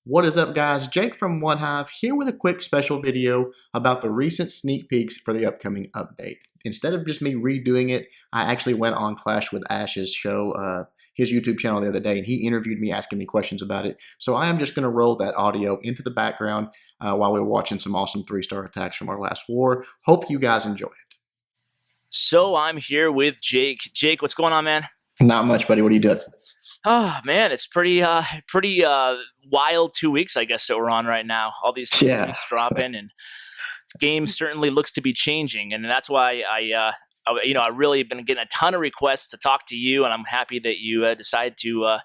What is up, guys? Jake from One Hive here with a quick special video about the recent sneak peeks for the upcoming update. Instead of just me redoing it, I actually went on Clash with Ash's show, his YouTube channel the other day, and he interviewed me asking me questions about it. So I am just going to roll that audio into the background while we were watching some awesome 3-star attacks from our last war. Hope you guys enjoy it. So I'm here with Jake. Jake, what's going on, man? Not much, buddy. What are you doing? Oh man, it's pretty wild 2 weeks, I guess, that we're on right now. All these keeps dropping, and the game certainly looks to be changing, and that's why I really been getting a ton of requests to talk to you, and I'm happy that you decided to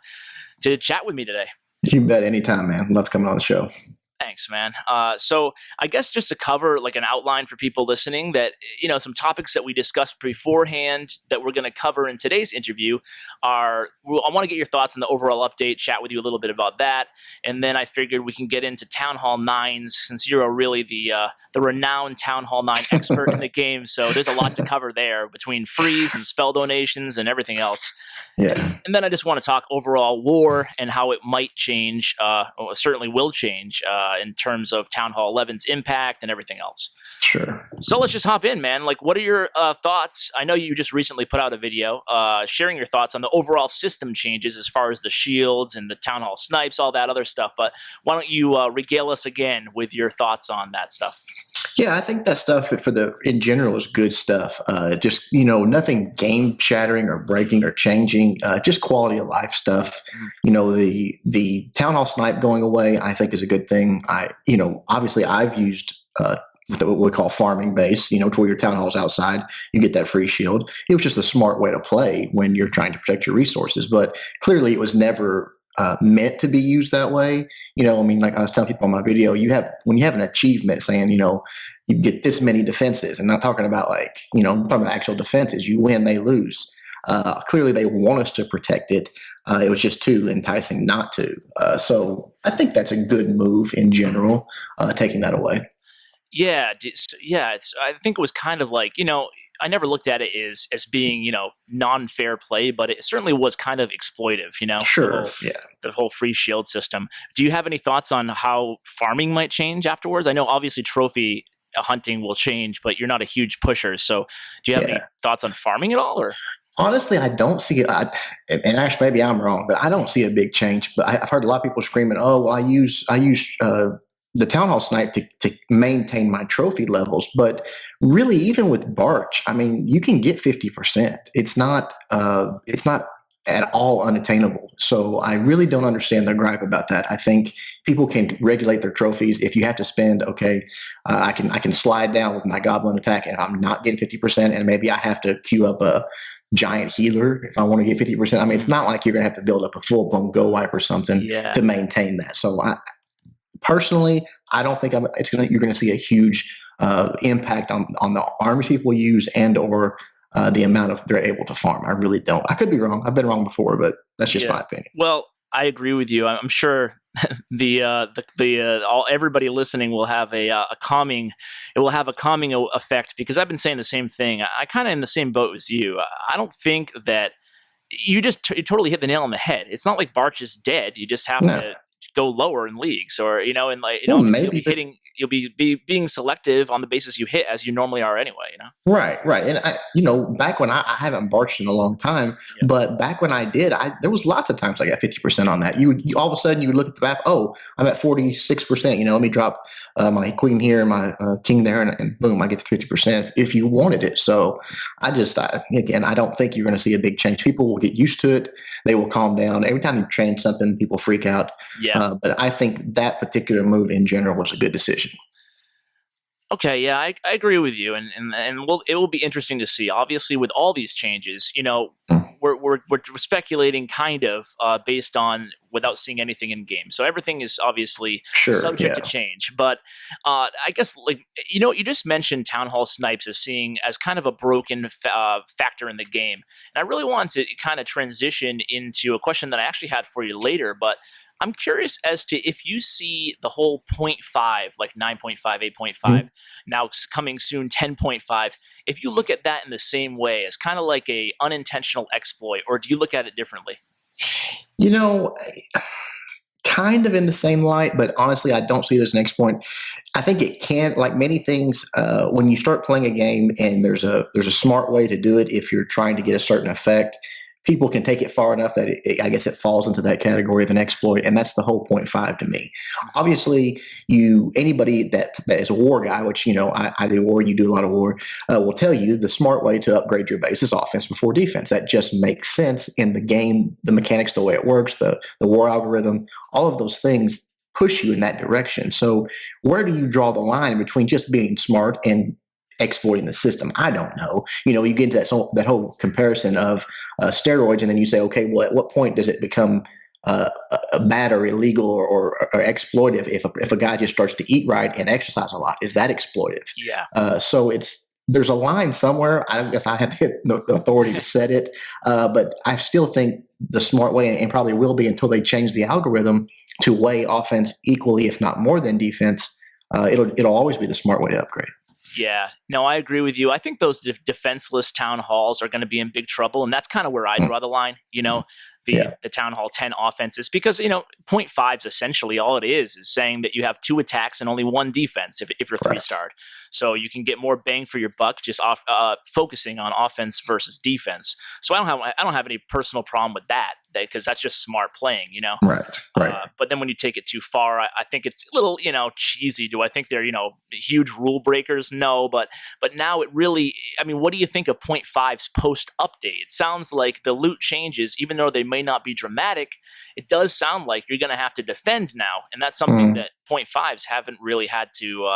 chat with me today. You bet. Anytime, man. Love coming on the show. Thanks, man. So I guess just to cover like an outline for people listening that, some topics that we discussed beforehand that we're going to cover in today's interview are, I want to get your thoughts on the overall update, chat with you a little bit about that. And then I figured we can get into Town Hall 9s since you're really the renowned Town Hall 9 expert in the game. So there's a lot to cover there between freeze and spell donations and everything else. Yeah. And then I just want to talk overall war and how it might change, or certainly will change in terms of Town Hall 11's impact and everything else. Sure. So let's just hop in, man. Like, what are your thoughts? I know you just recently put out a video sharing your thoughts on the overall system changes as far as the shields and the Town Hall snipes, all that other stuff. But why don't you regale us again with your thoughts on that stuff? Yeah, I think that stuff in general is good stuff. Just, nothing game shattering or breaking or changing, just quality of life stuff. The Town Hall snipe going away, I think is a good thing. Obviously I've used what we call farming base, to where your Town Hall's outside, you get that free shield. It was just a smart way to play when you're trying to protect your resources, but clearly it was never meant to be used that way. Like I was telling people on my video, when you have an achievement saying, you get this many defenses, and not talking about I'm talking about actual defenses. You win, they lose. Clearly they want us to protect it. It was just too enticing not to. So I think that's a good move in general, taking that away. Yeah, I think it was kind of like, I never looked at it as being, non-fair play, but it certainly was kind of exploitive, Sure, the whole free shield system. Do you have any thoughts on how farming might change afterwards? I know obviously trophy hunting will change, but you're not a huge pusher. So do you have any thoughts on farming at all? Or honestly, I don't see it. And actually, maybe I'm wrong, but I don't see a big change. But I've heard a lot of people screaming, "Oh, well, I use the Town Hall snipe to maintain my trophy levels." But really, even with Barch, you can get 50%. It's not at all unattainable. So I really don't understand the gripe about that. I think people can regulate their trophies. If you have to spend, I can slide down with my goblin attack, and if I'm not getting 50%, and maybe I have to queue up a giant healer if I want to get 50%. It's not like you're going to have to build up a full-blown go wipe or something to maintain that. So personally, I don't think you're going to see a huge impact on the armies people use and/or the amount of they're able to farm. I really don't. I could be wrong. I've been wrong before, but that's just my opinion. Well, I agree with you. I'm sure everybody listening will have a calming effect, because I've been saying the same thing. I kind of in the same boat as you. I don't think that you totally hit the nail on the head. It's not like Barch is dead. You just have to go lower in leagues, or maybe you'll be being selective on the basis you hit, as you normally are anyway. Right. And back when I haven't barched in a long time, but back when I did, there was lots of times I got 50% on that. You all of a sudden you would look at the map. Oh, I'm at 46%. Let me drop my queen here and my king there, and boom, I get to 50% if you wanted it. So I don't think you're going to see a big change. People will get used to it. They will calm down. Every time you change something, people freak out. But I think that particular move in general was a good decision. Okay, yeah, I agree with you, and it will be interesting to see. Obviously, with all these changes, we're speculating kind of based on without seeing anything in game. So everything is obviously subject to change. But I guess you just mentioned Town Hall snipes as kind of a broken factor in the game, and I really wanted to kind of transition into a question that I actually had for you later, but I'm curious as to if you see the whole 0.5, like 9.5, 8.5, now coming soon 10.5, if you look at that in the same way as kind of like a unintentional exploit, or do you look at it differently? kind of in the same light, but honestly, I don't see it as an exploit. I think it can, like many things, when you start playing a game and there's a smart way to do it. If you're trying to get a certain effect, people can take it far enough that I guess it falls into that category of an exploit, and that's the whole point five to me. Obviously, anybody that is a war guy, which I do war, you do a lot of war, will tell you the smart way to upgrade your base is offense before defense. That just makes sense in the game, the mechanics, the way it works, the war algorithm, all of those things push you in that direction. So where do you draw the line between just being smart and exploiting the system? I don't know. You get into that whole comparison of steroids, and then you say, okay, well, at what point does it become bad or illegal or exploitive if a guy just starts to eat right and exercise a lot? Is that exploitive? Yeah. So there's a line somewhere. I guess I have the authority to set it, but I still think the smart way, and probably will be until they change the algorithm to weigh offense equally, if not more than defense. It'll always be the smart way to upgrade. Yeah, no, I agree with you. I think those defenseless town halls are going to be in big trouble, and that's kind of where I draw the line. The town hall 10 offenses, because point five is essentially all it is saying that you have 2 attacks and only 1 defense if you're 3-starred. So you can get more bang for your buck just focusing on offense versus defense. So I don't have any personal problem with that, because that's just smart playing. Right. But then when you take it too far, I think it's a little cheesy. Do I think they're huge rule breakers? No, but now it really. I mean, what do you think of point five's post update? It sounds like the loot changes, even though they may not be dramatic. It does sound like you're going to have to defend now, and that's something that point fives haven't really had to.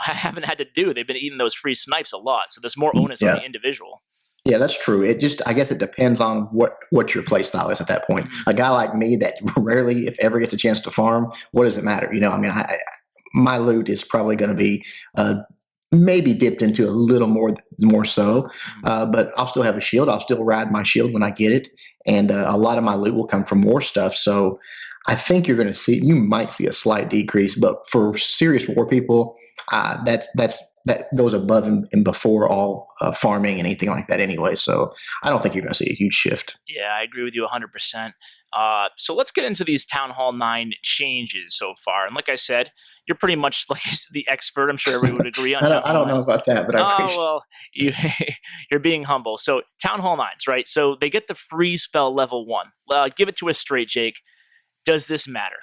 Haven't had to do. They've been eating those free snipes a lot, so there's more onus on the individual. Yeah, that's true. I guess it depends on what your play style is at that point. A guy like me that rarely, if ever, gets a chance to farm, what does it matter? My loot is probably going to be maybe dipped into a little more so, but I'll still have a shield. I'll still ride my shield when I get it, and a lot of my loot will come from war stuff. So I think you might see a slight decrease, but for serious war people, that goes above and before all farming and anything like that anyway. So I don't think you're going to see a huge shift. Yeah, I agree with you 100%. So let's get into these Town Hall 9 changes so far. And like I said, you're pretty much like the expert. I'm sure everyone would agree on I don't know about that, but I appreciate you're being humble. So Town Hall 9s, right? So they get the free spell level 1. Give it to us straight, Jake. Does this matter?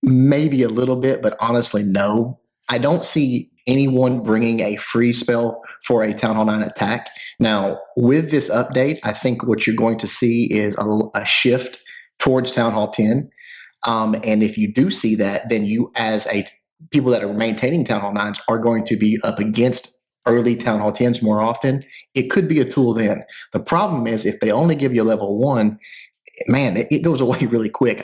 Maybe a little bit, but honestly, no. I don't see anyone bringing a free spell for a Town Hall 9 attack. Now, with this update, I think what you're going to see is a shift towards Town Hall 10. And if you do see that, then you, as people that are maintaining Town Hall 9s, are going to be up against early Town Hall 10s more often. It could be a tool then. The problem is if they only give you a level 1, man, it goes away really quick.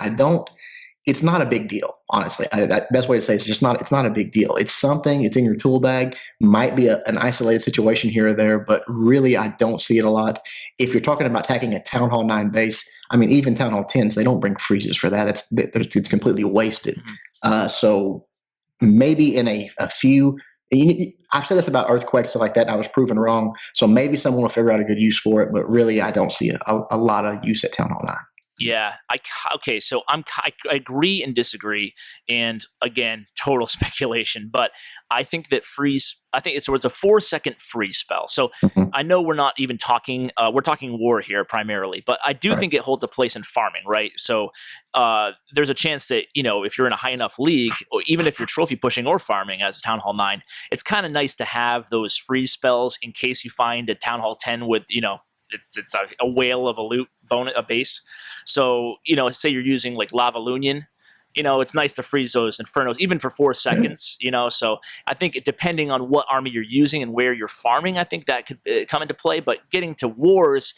It's not a big deal, honestly. That best way to say it's not a big deal. It's something, it's in your tool bag, might be an isolated situation here or there, but really I don't see it a lot. If you're talking about attacking a Town Hall 9 base, I mean, even Town Hall 10s, they don't bring freezes for that. It's completely wasted. So maybe in a few, I've said this about earthquakes, stuff like that, and I was proven wrong. So maybe someone will figure out a good use for it, but really I don't see a lot of use at Town Hall 9. Yeah. So I agree and disagree, and again, total speculation. But I think that it's a 4-second freeze spell. So I know we're not even talking. We're talking war here primarily, but I do think it holds a place in farming, right? So there's a chance that if you're in a high enough league, or even if you're trophy pushing or farming as a Town Hall 9, it's kind of nice to have those freeze spells in case you find a Town Hall 10 with it's a whale of a loot bonus, a base. So, say you're using like Lava Lunion, it's nice to freeze those infernos even for 4 seconds, So I think depending on what army you're using and where you're farming, I think that could come into play. But getting to wars,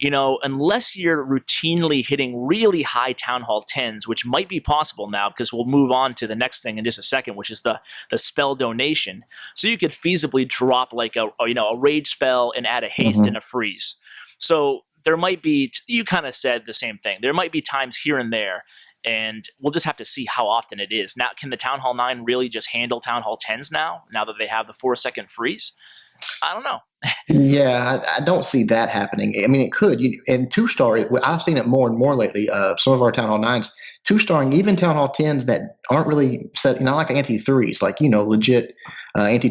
unless you're routinely hitting really high Town Hall 10s, which might be possible now because we'll move on to the next thing in just a second, which is the spell donation. So you could feasibly drop like a rage spell and add a haste and a freeze. So there might be, you kind of said the same thing. There might be times here and there, and we'll just have to see how often it is. Now, can the Town Hall 9 really just handle Town Hall 10s now that they have the 4-second freeze? I don't know. Yeah, I don't see that happening. I mean, it could. And two star, I've seen it more and more lately. Some of our Town Hall 9s, two starring, even Town Hall 10s that aren't really set, not like anti threes, like, legit anti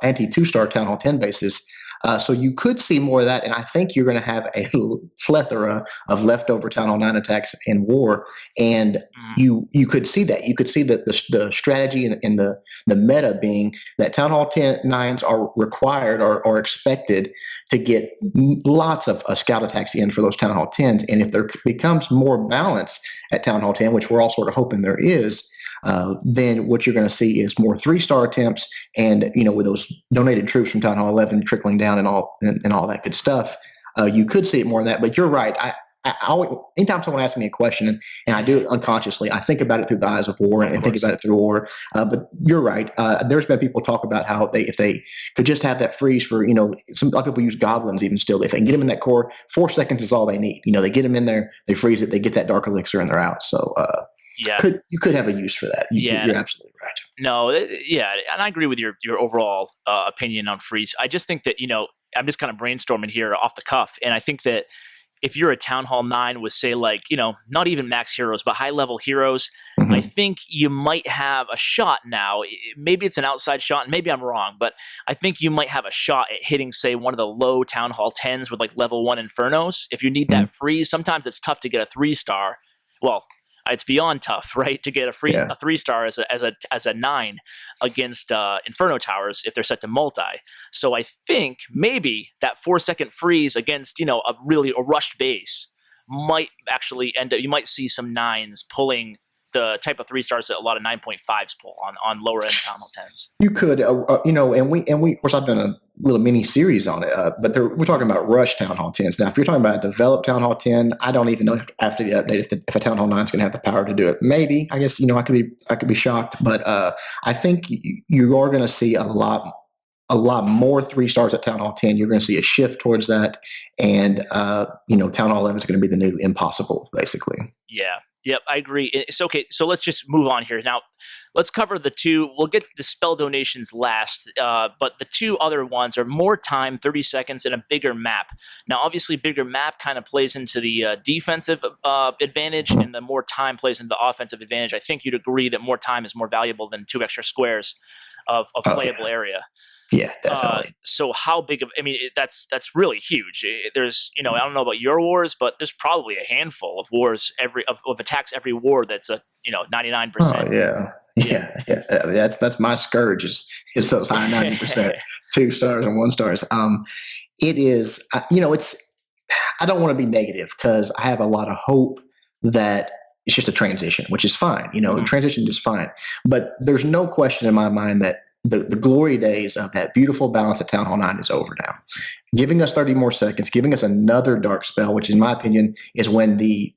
anti two star Town Hall 10 bases. So you could see more of that. And I think you're going to have a plethora of leftover Town Hall 9 attacks in war. And Mm, you could see that. You could see that the strategy and the meta being that Town Hall 9s are required or expected to get lots of scout attacks in for those Town Hall 10s. And if there becomes more balance at Town Hall 10, which we're all sort of hoping there is, then what you're going to see is more 3-star attempts, and with those donated troops from Town Hall 11 trickling down and all that good stuff, you could see it more of that. But you're right. I always, anytime someone asks me a question, and I do it unconsciously, I think about it through the eyes of war of and think course. about it through war. But you're right. There's been people talk about how if they could just have that freeze for, a lot of people use goblins even still. If they can get them in that core, 4 seconds is all they need. They get them in there, they freeze it, they get that dark elixir, and they're out. So Yeah. you could have a use for that. Yeah. You're absolutely right. No, yeah, and I agree with your overall opinion on freeze. I just think that I'm just kind of brainstorming here off the cuff, and I think that if you're a Town Hall 9 with, say, like, not even max heroes, but high level heroes, I Mm-hmm. think you might have a shot now. Maybe it's an outside shot, and maybe I'm wrong, but I think you might have a shot at hitting, say, one of the low Town Hall 10s with like level 1 infernos. If you need Mm-hmm. that freeze, sometimes it's tough to get a 3-star. Well, it's beyond tough, right? To get a Yeah. 3-star as a 9 against Inferno towers if they're set to multi. So I think maybe that 4-second freeze against a rushed base might actually end up. You might see some 9s pulling the type of 3-stars that a lot of 9.5s pull on lower end Town Hall 10s. You could, and we, of course, I've done a little mini series on it, but we're talking about rush Town Hall 10s. Now, if you're talking about a developed Town Hall 10, I don't even know if after the update if a Town Hall 9 is going to have the power to do it. Maybe, I guess, I could be shocked, but I think you are going to see a lot more 3-stars at Town Hall 10. You're going to see a shift towards that, and Town Hall 11 is going to be the new impossible, basically. Yeah. Yep, I agree. It's okay. So let's just move on here. Now, let's cover the two. We'll get the spell donations last, but the two other ones are more time, 30 seconds, and a bigger map. Now, obviously, bigger map kind of plays into the defensive advantage, and the more time plays into the offensive advantage. I think you'd agree that more time is more valuable than 2 extra squares of playable area. Yeah, definitely. So how big of? I mean, that's really huge. There's, I don't know about your wars, but there's probably a handful of wars of attacks every war that's a 99%. Oh yeah, yeah. That's my scourge is those high 90% 2-stars and 1-stars. It is, it's. I don't want to be negative because I have a lot of hope that it's just a transition, which is fine. Mhm. Transition is fine, but there's no question in my mind that the glory days of that beautiful balance at Town Hall 9 is over now. Giving us 30 more seconds, giving us another dark spell, which in my opinion is when the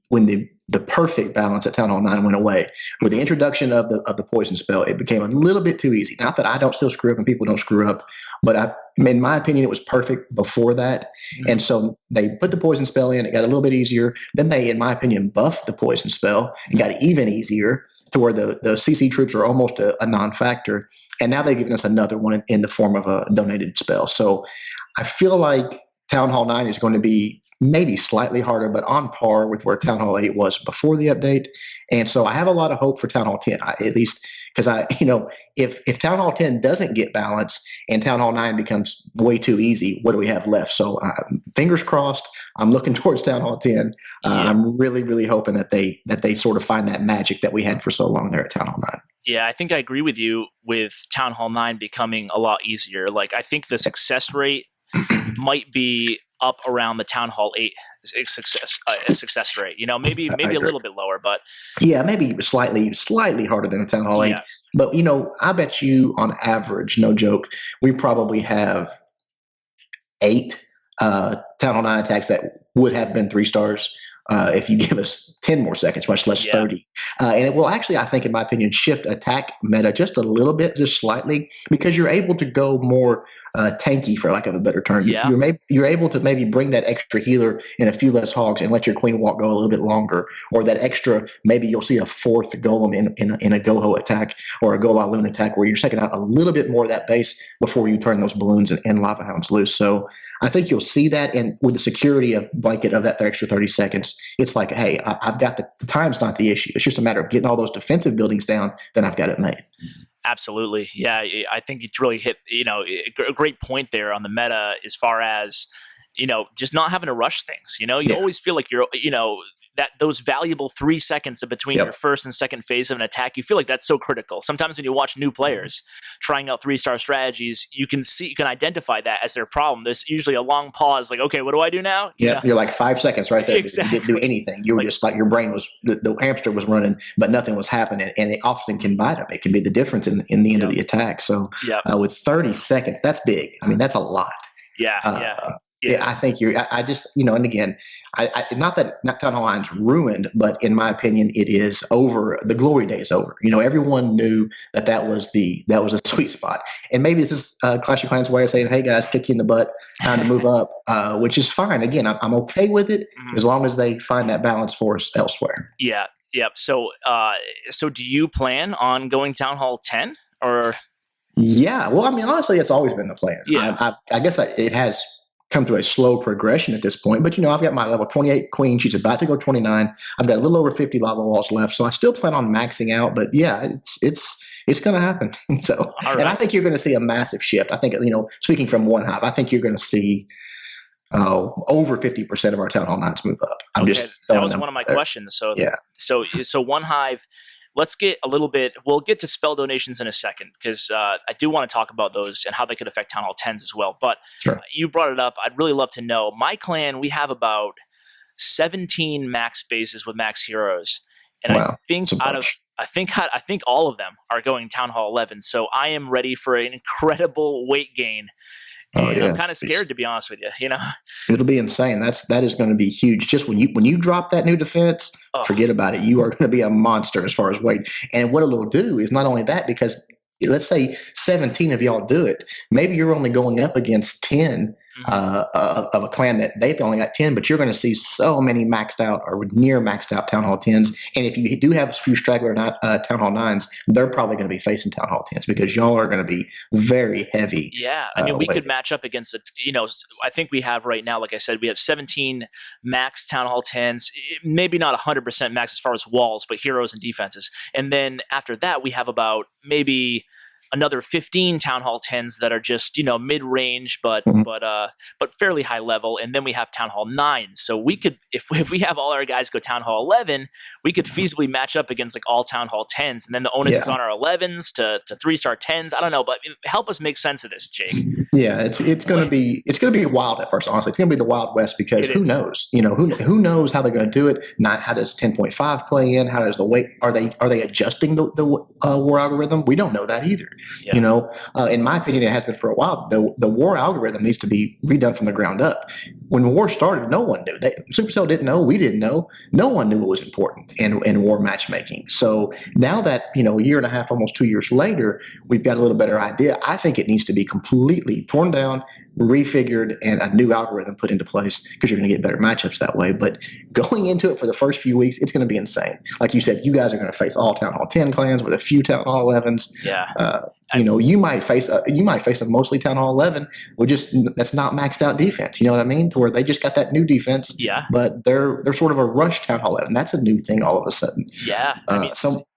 perfect balance at Town Hall 9 went away. With the introduction of the poison spell, it became a little bit too easy. Not that I don't still screw up and people don't screw up, but in my opinion, it was perfect before that. And so they put the poison spell in, it got a little bit easier. Then they, in my opinion, buffed the poison spell and got even easier to where the CC troops are almost a non-factor. And now they've given us another one in the form of a donated spell. So I feel like Town Hall 9 is going to be maybe slightly harder, but on par with where Town Hall 8 was before the update. And so I have a lot of hope for Town Hall 10, at least because if Town Hall 10 doesn't get balance and Town Hall 9 becomes way too easy, what do we have left? So fingers crossed, I'm looking towards Town Hall 10. I'm really, really hoping that they sort of find that magic that we had for so long there at Town Hall 9. Yeah, I think I agree with you with Town Hall 9 becoming a lot easier. Like, I think the success rate might be up around the Town Hall 8 success rate. Maybe a little bit lower, but yeah, maybe slightly harder than a Town Hall 8. yeah. But I bet you on average, no joke, we probably have 8 Town Hall 9 attacks that would have been 3-stars. If you give us 10 more seconds, much less 30. And it will actually, I think, in my opinion, shift attack meta just a little bit, just slightly, because you're able to go more tanky, for lack of a better term. Yeah. You're able to maybe bring that extra healer and a few less hogs and let your queen walk go a little bit longer, or that extra, maybe you'll see a fourth golem in a goho attack or a goa loon attack where you're taking out a little bit more of that base before you turn those balloons and lava hounds loose. So I think you'll see that, and with the security of blanket of that extra 30 seconds, it's like, hey, I've got the time's not the issue. It's just a matter of getting all those defensive buildings down, then I've got it made. Absolutely. Yeah. I think it's really hit, a great point there on the meta as far as, just not having to rush things. You always feel like you're, that those valuable 3 seconds in between your first and second phase of an attack, you feel like that's so critical. Sometimes when you watch new players trying out 3-star strategies, you can identify that as their problem. There's usually a long pause, like, okay, what do I do now? Yeah, you're like 5 seconds right there. Exactly. You didn't do anything. You were just like, your brain was, the hamster was running, but nothing was happening. And it often can bite them. It can be the difference in the end of the attack. So with 30 seconds, that's big. I mean, that's a lot. Yeah. I think I just, and again, not that Town Hall 9's ruined, but in my opinion, it is over. The glory day is over. Everyone knew that was a sweet spot. And maybe this is Clash of Clans' way of saying, hey guys, kick you in the butt, time to move up, which is fine. Again, I'm okay with it as long as they find that balance for us elsewhere. Yeah. Yep. So do you plan on going Town Hall 10 or? Yeah. Well, I mean, honestly, it's always been the plan. Yeah. I guess it has come to a slow progression at this point, but I've got my level 28 queen. She's about to go 29. I've got a little over 50 lava walls left, so I still plan on maxing out. But yeah, it's going to happen. So, right. And I think you're going to see a massive shift. I think speaking from One Hive, I think you're going to see over 50% of our Town Hall 9s move up. That was one of my questions. So yeah. So One Hive. Let's get a little bit. We'll get to spell donations in a second because I do want to talk about those and how they could affect Town Hall 10s as well. But sure. You brought it up. I'd really love to know. My clan, we have about 17 max bases with max heroes, and wow. I think all of them are going Town Hall 11. So I am ready for an incredible weight gain. And I'm kind of scared, to be honest with you. It'll be insane. That is going to be huge. Just when you drop that new defense, forget about it. You are going to be a monster as far as weight. And what it'll do is not only that, because let's say 17 of y'all do it. Maybe you're only going up against 10 of a clan that they've only got 10, but you're going to see so many maxed out or near maxed out Town Hall 10s. And if you do have a few straggler Town Hall 9s, they're probably going to be facing Town Hall 10s because y'all are going to be very heavy. Yeah. I mean, we could match up against it. I think we have right now, like I said, we have 17 max Town Hall 10s, maybe not 100% max as far as walls, but heroes and defenses. And then after that, we have about maybe another 15 Town Hall 10s that are just, mid-range, but fairly high level. And then we have Town Hall 9s. So we could, if we have all our guys go Town Hall 11, we could feasibly match up against like all Town Hall 10s. And then the onus is on our 11s to 3-star 10s. I don't know, but help us make sense of this, Jake. Yeah, it's going to be wild at first, honestly. It's going to be the Wild West because who knows? Who knows how they're going to do it? Not how does 10.5 play in? How does the weight? Are they adjusting the war algorithm? We don't know that either. Yeah. In my opinion, it has been for a while. The war algorithm needs to be redone from the ground up. When war started, no one knew. Supercell didn't know. We didn't know. No one knew what was important in war matchmaking. So now that, a year and a half, almost 2 years later, we've got a little better idea. I think it needs to be completely torn down, refigured, and a new algorithm put into place because you're going to get better matchups that way. But going into it for the first few weeks, it's going to be insane. Like you said, you guys are going to face all Town Hall 10 clans with a few Town Hall 11s. Yeah. You might face a mostly Town Hall 11 with that's not maxed out defense. You know what I mean? To where they just got that new defense. Yeah. But they're sort of a rush Town Hall 11. That's a new thing all of a sudden. Yeah.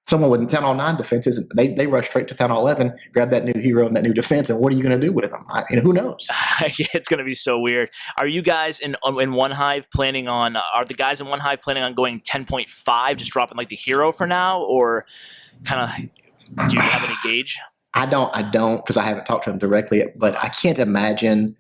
Someone with Town Hall 9 defenses, they rush straight to Town Hall 11, grab that new hero and that new defense, and what are you going to do with them? Who knows? Yeah, it's going to be so weird. Are you guys in One Hive planning on? Are the guys in One Hive planning on going 10.5, just dropping like the hero for now, or kind of? Do you have any gauge? I don't, because I haven't talked to them directly, but I can't imagine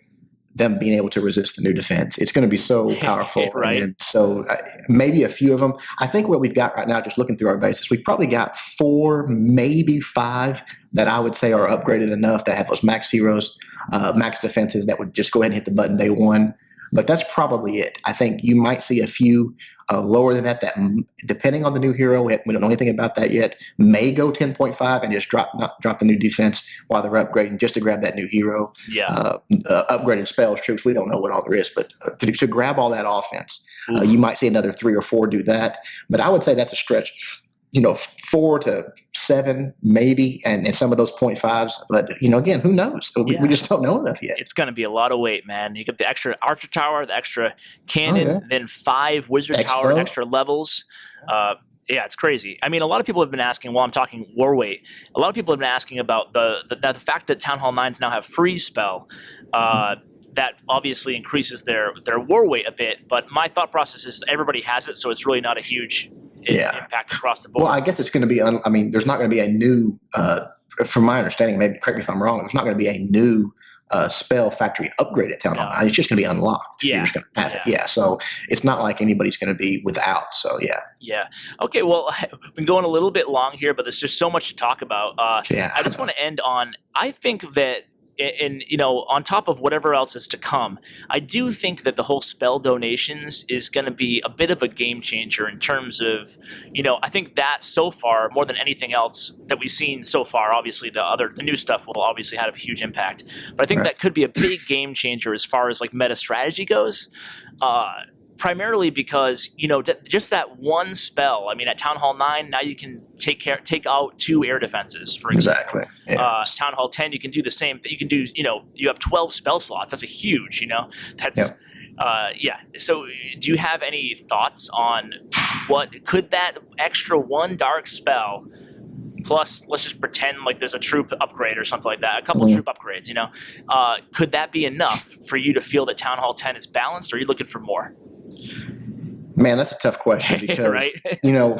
them being able to resist the new defense. It's going to be so powerful. Right. And so maybe a few of them. I think what we've got right now, just looking through our bases, we've probably got 4, maybe 5 that I would say are upgraded enough that have those max heroes, max defenses that would just go ahead and hit the button day one. but that's probably it. I think you might see a few lower than that. Depending on the new hero, we don't know anything about that yet. May go 10.5 and just drop the new defense while they're upgrading, just to grab that new hero. Yeah. Upgraded spells, troops. We don't know what all there is, but to grab all that offense, you might see another 3 or 4 do that. But I would say that's a stretch. 4 to 7 maybe, and some of those 0.5s. But again, who knows? We just don't know enough yet. It's going to be a lot of weight, man. You get the extra archer tower, the extra cannon, then 5 wizard tower, extra levels. Yeah, it's crazy. I mean, a lot of people have been asking, while I'm talking war weight, a lot of people have been asking about the fact that Town Hall 9s now have freeze spell. That obviously increases their war weight a bit, but my thought process is everybody has it, so it's really not a huge impact across the board. Well, I guess it's going to be. There's not going to be a new. From my understanding, maybe correct me if I'm wrong. There's not going to be a new spell factory upgrade at Town Hall 9. It's just going to be unlocked. Yeah, you're just going to have it. Yeah, so it's not like anybody's going to be without. So yeah. Yeah. Okay. Well, we've been going a little bit long here, but there's just so much to talk about. I just want to end on. I think that. And on top of whatever else is to come, I do think that the whole spell donations is going to be a bit of a game changer in terms of, I think that so far, more than anything else that we've seen so far, obviously the new stuff will obviously have a huge impact, but I think that could be a big game changer as far as like meta strategy goes. Primarily because, just that one spell. I mean, at Town Hall 9, now you can take out 2 air defenses, for example. Exactly. Yeah. Town Hall 10, you can do the same thing. You can do, you have 12 spell slots. That's a huge, that's, So do you have any thoughts on what could that extra 1 dark spell, plus let's just pretend like there's a troop upgrade or something like that, a couple of troop upgrades, could that be enough for you to feel that Town Hall 10 is balanced, or are you looking for more? Man, that's a tough question because, right?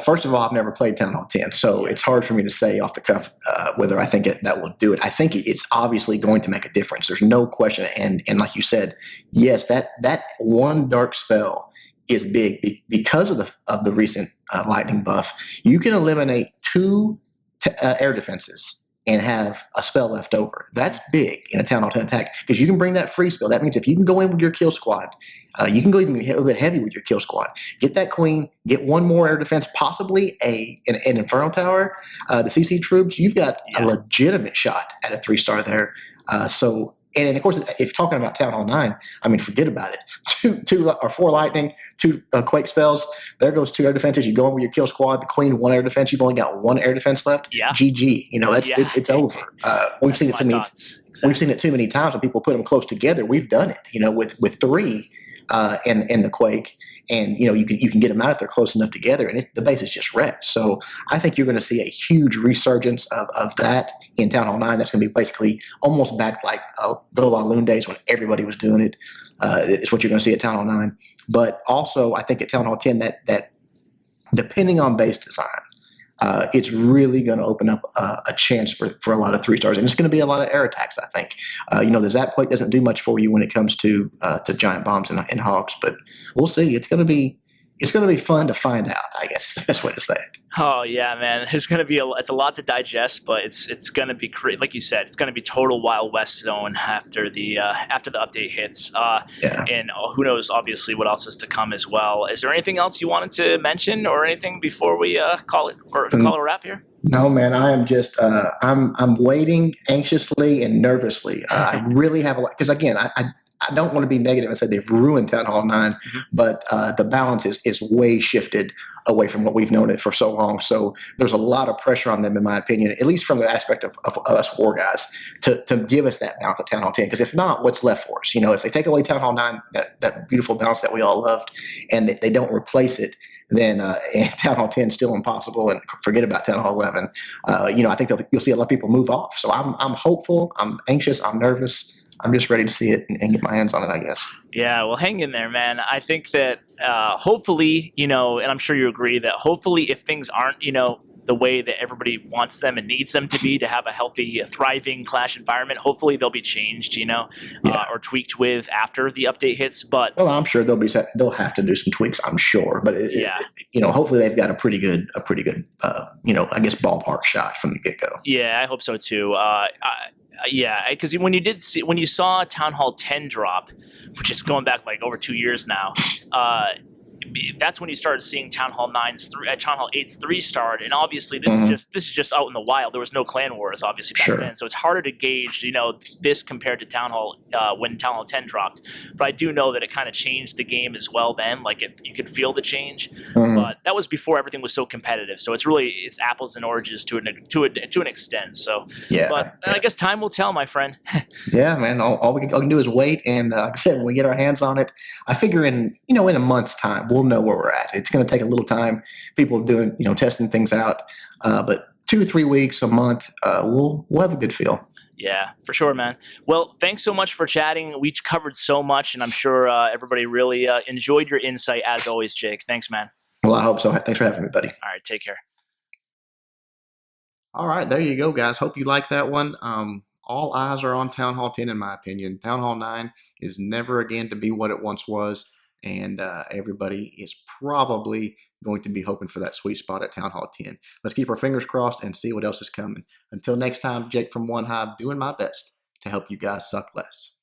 First of all, I've never played Town Hall 10, so it's hard for me to say off the cuff whether I think that will do it. I think it's obviously going to make a difference. There's no question. And like you said, yes, that 1 dark spell is big because of the recent lightning buff. You can eliminate 2 air defenses and have a spell left over. That's big in a Town Hall 10 attack because you can bring that free spell. That means if you can go in with your kill squad, you can go even a little bit heavy with your kill squad. Get that queen, get 1 more air defense, possibly an inferno tower. The CC troops, you've got a legitimate shot at a 3-star there. And of course, if talking about Town Hall 9, forget about it. 2 or 4 lightning, 2 quake spells. There goes 2 air defenses. You go in with your kill squad. The queen 1 air defense. You've only got 1 air defense left. Yeah. GG. It's over. We've seen it too many. Exactly. We've seen it too many times when people put them close together. We've done it. With 3 in the quake. And you can get them out if they're close enough together, and the base is just wrecked. So I think you're going to see a huge resurgence of that in Town Hall 9. That's going to be basically almost back like good old Loon days when everybody was doing it. It's what you're going to see at Town Hall 9. But also, I think at Town Hall 10 that depending on base design, it's really going to open up a chance for a lot of 3-stars, and it's going to be a lot of air attacks. I think the Zap Quake doesn't do much for you when it comes to giant bombs and hogs, but we'll see. It's going to be fun to find out, I guess is the best way to say it. Oh yeah, man, it's going to be it's a lot to digest, but it's going to be like you said, it's going to be total Wild West zone after the update hits. And who knows, obviously, what else is to come as well. Is there anything else you wanted to mention or anything before we call it a wrap here? No, man, I am just I'm waiting anxiously and nervously. I really have a lot because again, I don't want to be negative and say they've ruined Town Hall 9, but the balance is way shifted away from what we've known it for so long. So there's a lot of pressure on them, in my opinion, at least from the aspect of us war guys, to give us that balance of Town Hall 10. Because if not, what's left for us? If they take away Town Hall 9, that beautiful balance that we all loved, and they don't replace it, then Town Hall 10 is still impossible, and forget about Town Hall 11. I think you'll see a lot of people move off. So I'm hopeful, I'm anxious, I'm nervous. I'm just ready to see it and get my hands on it, I guess. Yeah, well, hang in there, man. I think that hopefully, and I'm sure you agree that hopefully if things aren't, the way that everybody wants them and needs them to be to have a healthy, thriving Clash environment, hopefully they'll be changed, or tweaked with after the update hits. But well, I'm sure they'll have to do some tweaks, I'm sure. But hopefully they've got a pretty good, I guess ballpark shot from the get go. Yeah, I hope so too. Yeah, because when you saw Town Hall 10 drop, which is going back like over 2 years now, that's when you started seeing Town Hall 8's 3-star, and obviously Mhm. this is just out in the wild. There was no clan wars obviously back Sure. then, so it's harder to gauge this compared to Town Hall when Town Hall 10 dropped. But I do know that it kind of changed the game as well. Then, like if you could feel the change, Mhm. but that was before everything was so competitive. So it's apples and oranges to an extent. So, but Yeah. I guess time will tell, my friend. Yeah, man. All we can do is wait, and like I said, when we get our hands on it, I figure in a month's time we'll know where we're at. It's going to take a little time. People doing testing things out, but 2 or 3 weeks, a month, we'll have a good feel. Yeah, for sure, man. Well, thanks so much for chatting. We covered so much, and I'm sure everybody really enjoyed your insight as always, Jake. Thanks, man. Well, I hope so. Thanks for having me, buddy. All right, take care. All right, there you go, guys. Hope you like that one. All eyes are on Town Hall 10, in my opinion. Town Hall 9 is never again to be what it once was, and everybody is probably going to be hoping for that sweet spot at Town Hall 10. Let's keep our fingers crossed and see what else is coming. Until next time, Jake from One Hive, doing my best to help you guys suck less.